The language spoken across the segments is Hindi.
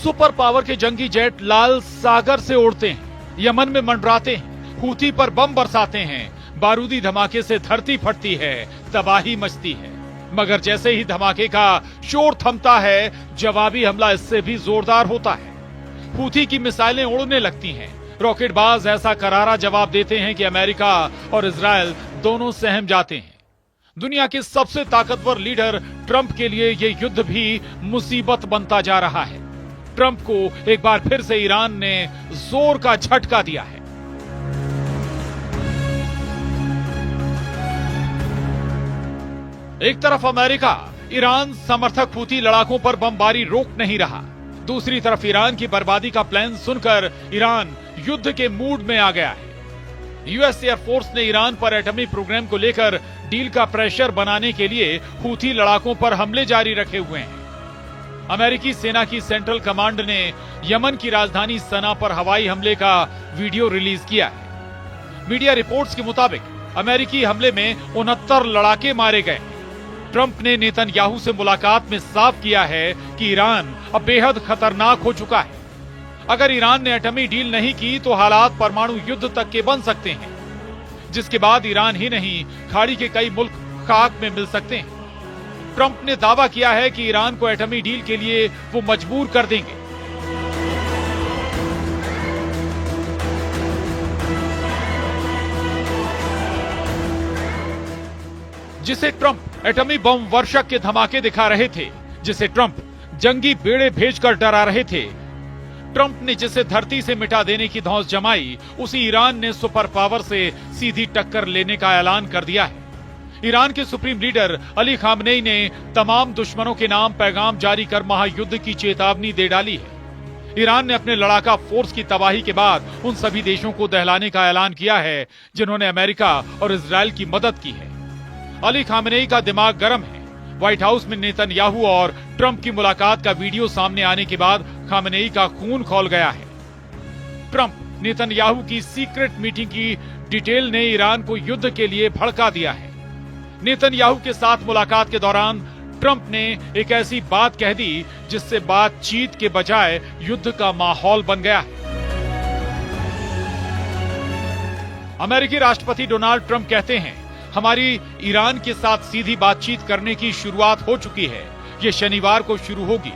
सुपर पावर के जंगी जेट लाल सागर से उड़ते हैं, यमन में मंडराते हैं, हूथी पर बम बरसाते हैं, बारूदी धमाके से धरती फटती है, तबाही मचती है। मगर जैसे ही धमाके का शोर थमता है, जवाबी हमला इससे भी जोरदार होता है। हूथी की मिसाइलें उड़ने लगती हैं, रॉकेटबाज ऐसा करारा जवाब देते हैं कि अमेरिका और इजराइल दोनों सहम जाते हैं। दुनिया के सबसे ताकतवर लीडर ट्रंप के लिए यह युद्ध भी मुसीबत बनता जा रहा है। ट्रंप को एक बार फिर से ईरान ने जोर का झटका दिया है। एक तरफ अमेरिका ईरान समर्थक हूथी लड़ाकों पर बमबारी रोक नहीं रहा, दूसरी तरफ ईरान की बर्बादी का प्लान सुनकर ईरान युद्ध के मूड में आ गया है। यूएस एयरफोर्स ने ईरान पर एटमी प्रोग्राम को लेकर डील का प्रेशर बनाने के लिए हूथी लड़ाकों पर हमले जारी रखे हुए हैं। अमेरिकी सेना की सेंट्रल कमांड ने यमन की राजधानी सना पर हवाई हमले का वीडियो रिलीज किया है। मीडिया रिपोर्ट्स के मुताबिक अमेरिकी हमले में 69 लड़ाके मारे गए। ट्रंप ने नेतन्याहू से मुलाकात में साफ किया है कि ईरान अब बेहद खतरनाक हो चुका है। अगर ईरान ने एटमी डील नहीं की तो हालात परमाणु युद्ध तक के बन सकते हैं, जिसके बाद ईरान ही नहीं खाड़ी के कई मुल्क खाक में मिल सकते हैं। ट्रंप ने दावा किया है कि ईरान को एटमी डील के लिए वो मजबूर कर देंगे। जिसे ट्रंप एटमी बम वर्षक के धमाके दिखा रहे थे, जिसे ट्रंप जंगी बेड़े भेजकर डरा रहे थे, ट्रंप ने जिसे धरती से मिटा देने की धौंस जमाई, उसी ईरान ने सुपर पावर से सीधी टक्कर लेने का ऐलान कर दिया है। ईरान के सुप्रीम लीडर अली खामनेई ने तमाम दुश्मनों के नाम पैगाम जारी कर महायुद्ध की चेतावनी दे डाली है। ईरान ने अपने लड़ाका फोर्स की तबाही के बाद उन सभी देशों को दहलाने का ऐलान किया है जिन्होंने अमेरिका और इजराइल की मदद की है। अली खामनेई का दिमाग गर्म है। व्हाइट हाउस में नेतन्याहू और ट्रंप की मुलाकात का वीडियो सामने आने के बाद खामनेई का खून खौल गया है। ट्रंप नेतन्याहू की सीक्रेट मीटिंग की डिटेल ने ईरान को युद्ध के लिए भड़का दिया है। नेतन्याहू के साथ मुलाकात के दौरान ट्रंप ने एक ऐसी बात कह दी जिससे बातचीत के बजाय युद्ध का माहौल बन गया है। अमेरिकी राष्ट्रपति डोनाल्ड ट्रंप कहते हैं, हमारी ईरान के साथ सीधी बातचीत करने की शुरुआत हो चुकी है। ये शनिवार को शुरू होगी।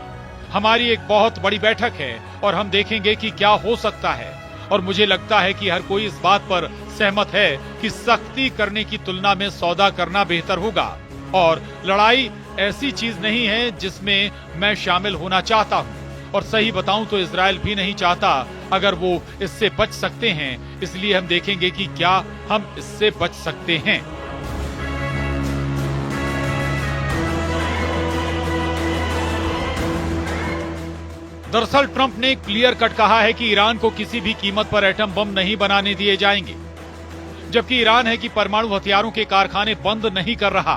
हमारी एक बहुत बड़ी बैठक है और हम देखेंगे कि क्या हो सकता है। और मुझे लगता है कि हर कोई इस बात पर सहमत है कि सख्ती करने की तुलना में सौदा करना बेहतर होगा। और लड़ाई ऐसी चीज नहीं है जिसमें मैं शामिल होना चाहता हूं। और सही बताऊं तो इजराइल भी नहीं चाहता अगर वो इससे बच सकते हैं। इसलिए हम देखेंगे कि क्या हम इससे बच सकते हैं। दरअसल ट्रंप ने क्लियर कट कहा है कि ईरान को किसी भी कीमत पर एटम बम नहीं बनाने दिए जाएंगे, जबकि ईरान है कि परमाणु हथियारों के कारखाने बंद नहीं कर रहा।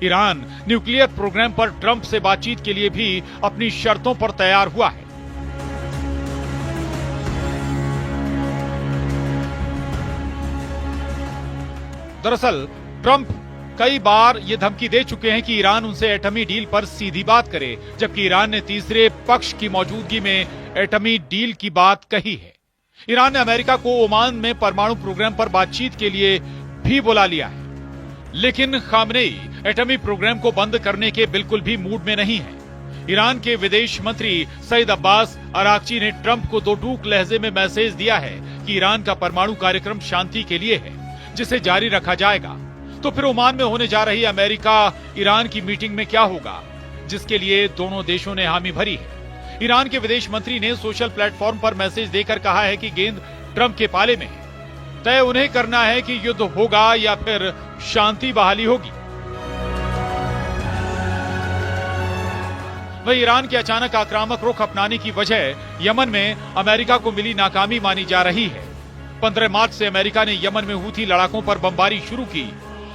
ईरान न्यूक्लियर प्रोग्राम पर ट्रंप से बातचीत के लिए भी अपनी शर्तों पर तैयार हुआ है। दरअसल ट्रंप कई बार ये धमकी दे चुके हैं कि ईरान उनसे एटमी डील पर सीधी बात करे, जबकि ईरान ने तीसरे पक्ष की मौजूदगी में एटमी डील की बात कही है। ईरान ने अमेरिका को ओमान में परमाणु प्रोग्राम पर बातचीत के लिए भी बुला लिया है, लेकिन खामनेई एटमी प्रोग्राम को बंद करने के बिल्कुल भी मूड में नहीं है। ईरान के विदेश मंत्री सईद अब्बास अरागची ने ट्रंप को दो टूक लहजे में मैसेज दिया है कि ईरान का परमाणु कार्यक्रम शांति के लिए है, जिसे जारी रखा जाएगा। तो फिर ओमान में होने जा रही अमेरिका ईरान की मीटिंग में क्या होगा, जिसके लिए दोनों देशों ने हामी भरी है। ईरान के विदेश मंत्री ने सोशल प्लेटफॉर्म पर मैसेज देकर कहा है कि गेंद ट्रंप के पाले में है। तय उन्हें करना है कि युद्ध होगा या फिर शांति बहाली होगी। वही ईरान के अचानक आक्रामक रुख अपनाने की वजह यमन में अमेरिका को मिली नाकामी मानी जा रही है। 15 मार्च से अमेरिका ने यमन में हूथी लड़ाकों पर बमबारी शुरू की।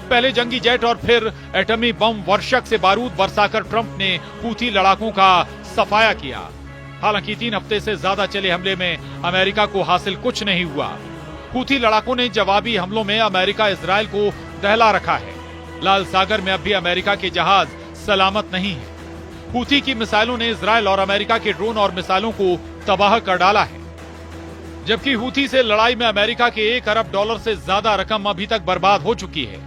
पहले जंगी जेट और फिर एटमी बम वर्षक से बारूद बरसाकर ट्रंप ने हूथी लड़ाकों का सफाया किया। हालांकि 3 हफ्ते से ज्यादा चले हमले में अमेरिका को हासिल कुछ नहीं हुआ। हूथी लड़ाकों ने जवाबी हमलों में अमेरिका इजराइल को दहला रखा है। लाल सागर में अब भी अमेरिका के जहाज सलामत नहीं है। हूथी की मिसाइलों ने इजरायल और अमेरिका के ड्रोन और मिसाइलों को तबाह कर डाला है। जबकि हूथी से लड़ाई में अमेरिका के $1 अरब से ज्यादा रकम अभी तक बर्बाद हो चुकी है।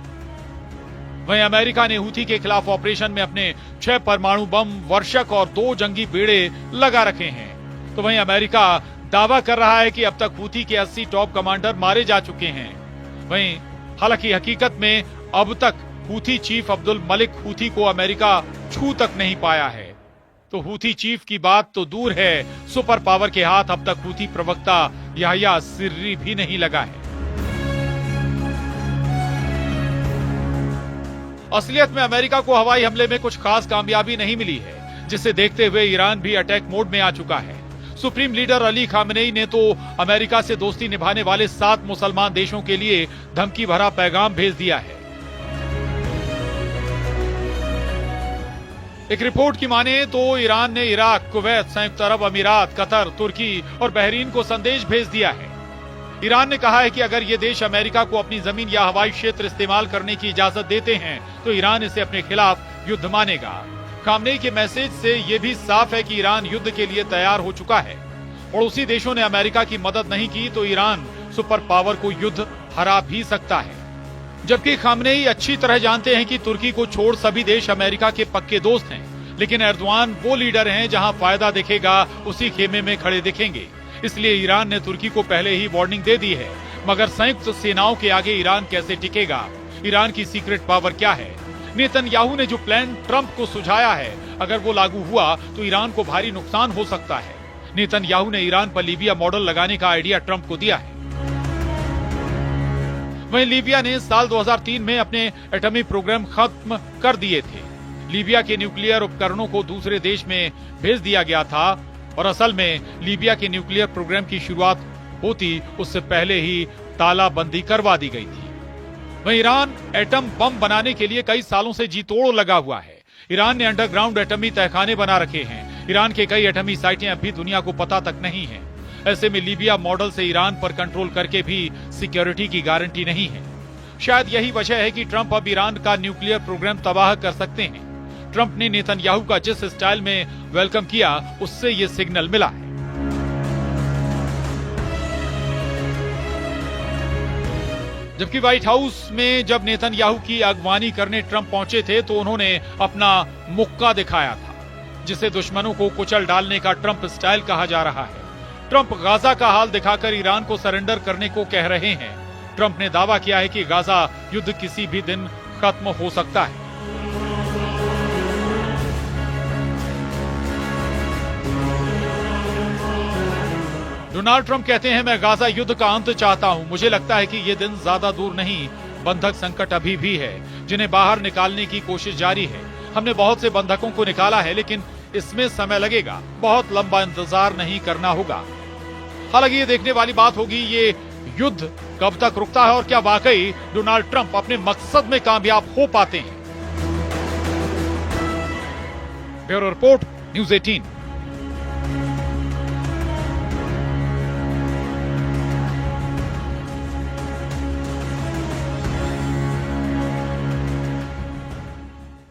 वहीं अमेरिका ने हूथी के खिलाफ ऑपरेशन में अपने 6 परमाणु बम, वर्षक और 2 जंगी बेड़े लगा रखे हैं। तो वहीं अमेरिका दावा कर रहा है कि अब तक हूथी के 80 टॉप कमांडर मारे जा चुके हैं। वहीं हालांकि हकीकत में अब तक Houthi chief Abdul Malik Houthi को अमेरिका छू तक नहीं पाया है। तो हूथी चीफ की बात तो दूर है, सुपर पावर के हाथ अब तक हूथी प्रवक्ता याह्या सिर्री भी नहीं लगा है। असलियत में अमेरिका को हवाई हमले में कुछ खास कामयाबी नहीं मिली है, जिसे देखते हुए ईरान भी अटैक मोड में आ चुका है। सुप्रीम लीडर अली खामेनेई ने तो अमेरिका से दोस्ती निभाने वाले 7 मुसलमान देशों के लिए धमकी भरा पैगाम भेज दिया है। एक रिपोर्ट की माने तो ईरान ने इराक, कुवैत, संयुक्त अरब अमीरात, कतर, तुर्की और बहरीन को संदेश भेज दिया है। ईरान ने कहा है कि अगर ये देश अमेरिका को अपनी जमीन या हवाई क्षेत्र इस्तेमाल करने की इजाजत देते हैं तो ईरान इसे अपने खिलाफ युद्ध मानेगा। खामनेई के मैसेज से यह भी साफ है कि ईरान युद्ध के लिए तैयार हो चुका है। पड़ोसी देशों ने अमेरिका की मदद नहीं की तो ईरान सुपर पावर को युद्ध हरा भी सकता है। जबकि खामनेई अच्छी तरह जानते हैं कि तुर्की को छोड़ सभी देश अमेरिका के पक्के दोस्त हैं, लेकिन एर्दोआन वो लीडर हैं जहां फायदा दिखेगा उसी खेमे में खड़े दिखेंगे। इसलिए ईरान ने तुर्की को पहले ही वार्निंग दे दी है। मगर संयुक्त सेनाओं के आगे ईरान कैसे टिकेगा? ईरान की सीक्रेट पावर क्या है? नेतन्याहू ने जो प्लान ट्रंप को सुझाया है, अगर वो लागू हुआ तो ईरान को भारी नुकसान हो सकता है। नेतन्याहू ने ईरान पर लीबिया मॉडल लगाने का आइडिया ट्रंप को दिया है। वहीं लीबिया ने साल 2003 में अपने एटॉमिक प्रोग्राम खत्म कर दिए थे। लीबिया के न्यूक्लियर उपकरणों को दूसरे देश में भेज दिया गया था और असल में लीबिया के न्यूक्लियर प्रोग्राम की शुरुआत होती उससे पहले ही तालाबंदी करवा दी गई थी। वहीं ईरान एटम बम बनाने के लिए कई सालों से जी तोड़ लगा हुआ है। ईरान ने अंडरग्राउंड एटमी तहखाने बना रखे हैं। ईरान के कई एटमी साइटें अभी दुनिया को पता तक नहीं है। ऐसे में लीबिया मॉडल से ईरान पर कंट्रोल करके भी सिक्योरिटी की गारंटी नहीं है। शायद यही वजह है कि ट्रंप अब ईरान का न्यूक्लियर प्रोग्राम तबाह कर सकते हैं। ट्रंप ने नेतन्याहू का जिस स्टाइल में वेलकम किया उससे ये सिग्नल मिला है। जबकि व्हाइट हाउस में जब नेतन्याहू की अगवानी करने ट्रंप पहुंचे थे तो उन्होंने अपना मुक्का दिखाया था, जिसे दुश्मनों को कुचल डालने का ट्रंप स्टाइल कहा जा रहा है। ट्रंप गाजा का हाल दिखाकर ईरान को सरेंडर करने को कह रहे हैं। ट्रंप ने दावा किया है कि गाजा युद्ध किसी भी दिन खत्म हो सकता है। डोनाल्ड ट्रंप कहते हैं, मैं गाजा युद्ध का अंत चाहता हूं। मुझे लगता है कि ये दिन ज्यादा दूर नहीं। बंधक संकट अभी भी है, जिन्हें बाहर निकालने की कोशिश जारी है। हमने बहुत से बंधकों को निकाला है, लेकिन इसमें समय लगेगा। बहुत लंबा इंतजार नहीं करना होगा। हालांकि ये देखने वाली बात होगी ये युद्ध कब तक रुकता है और क्या वाकई डोनाल्ड ट्रंप अपने मकसद में कामयाब हो पाते हैं। Bureau report, news 18।